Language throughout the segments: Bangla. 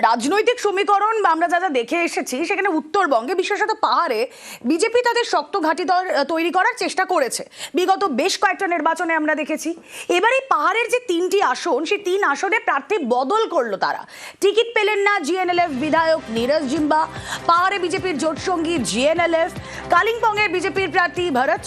রাজনৈতিক সমীকরণ আমরা যা যা দেখে এসেছি সেখানে উত্তরবঙ্গে বিশেষত পাহাড়ে বিজেপি তাদের শক্ত ঘাঁটি তৈরি করার চেষ্টা করেছে। বিগত বেশ কয়েকটা নির্বাচনে আমরা দেখেছি। এবার এই পাহাড়ের যে 3টি আসন, সেই 3 আসনে প্রার্থী বদল করলো তারা। টিকিট পেলেন না জিএনএলএফ বিধায়ক নীরজ জিম্বা, পাহাড়ে বিজেপির জোট সঙ্গী জিএনএলএফ। কালিম্পংয়ের বিজেপির প্রার্থী ভরত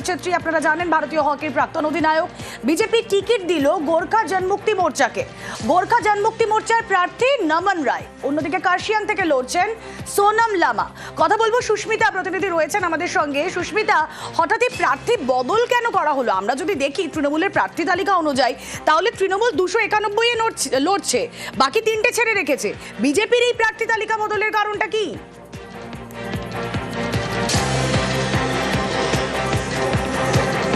ছেত্রী আপনারা জানেন ভারতীয় হকির প্রাক্তন অধিনায়ক। বিজেপি টিকিট দিল গোর্খা জনমুক্তি মোর্চাকে। গোর্খা জনমুক্তি মোর্চার প্রার্থী নমন রায়। অন্যদিকে কার্শিয়াং থেকে লড়ছেন সোনাম লামা। কথা বলবো সুস্মিতা, প্রতিনিধি রয়েছেন আমাদের সঙ্গে। সুস্মিতা, হঠাৎই প্রার্থী বদল কেন করা হলো? আমরা যদি দেখি তৃণমূলের প্রার্থী তালিকা অনুযায়ী, তাহলে তৃণমূল 291-এ লড়ছে, বাকি 3টে ছেড়ে রেখেছে। বিজেপির এই প্রার্থী তালিকা বদলের কারণটা কি?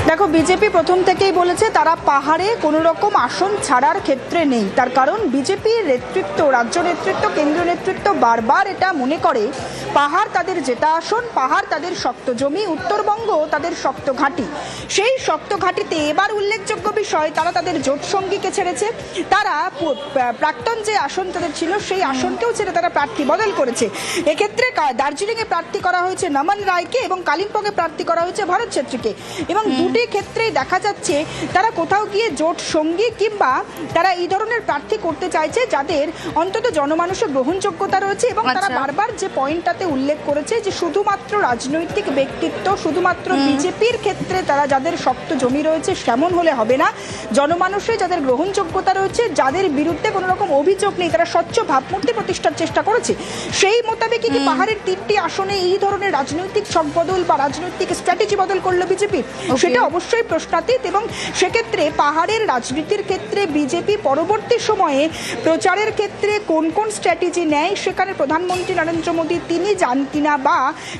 দেখো, বিজেপি প্রথম থেকেই বলেছে তারা পাহাড়ে কোনো রকম আসন ছাড়ার ক্ষেত্রে নেই। তার কারণ বিজেপির নেতৃত্ব, রাজ্য নেতৃত্ব, কেন্দ্রীয় নেতৃত্ব বারবার এটা মনে করে পাহাড় তাদের জেতা আসন, পাহাড় তাদের শক্ত জমি, উত্তরবঙ্গ তাদের শক্ত ঘাঁটি। সেই শক্ত ঘাঁটিতে এবার উল্লেখযোগ্য বিষয়, তারা তাদের জোট সঙ্গীকে ছেড়েছে। তারা প্রাক্তন যে আসন তাদের ছিল সেই আসনকেও ছেড়ে তারা প্রার্থী বদল করেছে। এক্ষেত্রে দার্জিলিংয়ে প্রার্থী করা হয়েছে নমন রায়কে এবং কালিম্পংয়ে প্রার্থী করা হয়েছে ভরত ছেত্রীকে। এবং দুটি ক্ষেত্রেই দেখা যাচ্ছে তারা কোথাও গিয়ে জোট সঙ্গী কিংবা তারা এই ধরনের প্রার্থী করতে চাইছে যাদের অন্তত জনমানুষের গ্রহণযোগ্যতা রয়েছে। এবং তারা বারবার যে পয়েন্টটাতে উল্লেখ করেছে যে শুধুমাত্র রাজনৈতিক ব্যক্তিত্ব, শুধুমাত্র বিজেপির ক্ষেত্রে তারা যাদের শক্ত জমি রয়েছে সেমন হলে হবে না। জনমানুষে যাদের গ্রহণযোগ্যতা রয়েছে, যাদের বিরুদ্ধে কোনো রকম অভিযোগ নেই, তারা স্বচ্ছ ভাবমূর্তি প্রতিষ্ঠার চেষ্টা করেছে। সেই মোতাবেকই কি পাহাড়ের 3টি আসনে এই ধরনের রাজনৈতিক ছক বদল বা রাজনৈতিক স্ট্র্যাটেজি বদল করলো বিজেপি? সেটা অবশ্যই প্রশ্নাতীত। এবং সেক্ষেত্রে পাহাড়ের রাজনীতির ক্ষেত্রে বিজেপি পরবর্তী সময়ে প্রচারের ক্ষেত্রে কোন কোন স্ট্র্যাটেজি নেয়, সেখানে প্রধানমন্ত্রী নরেন্দ্র মোদী তিনি যান কিনা, বা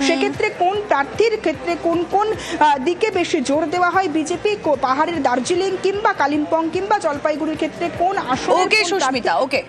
সেক্ষেত্রে কোন প্রার্থীর ক্ষেত্রে কোন কোন দিকে বেশি জোর দেওয়া হয় বিজেপি, পাহাড়ের দার্জিলিং কিংবা কালিম্পং কিংবা জলপাইগুড়ির ক্ষেত্রে কোন আসন। ওকে সুস্মিতা, ওকে।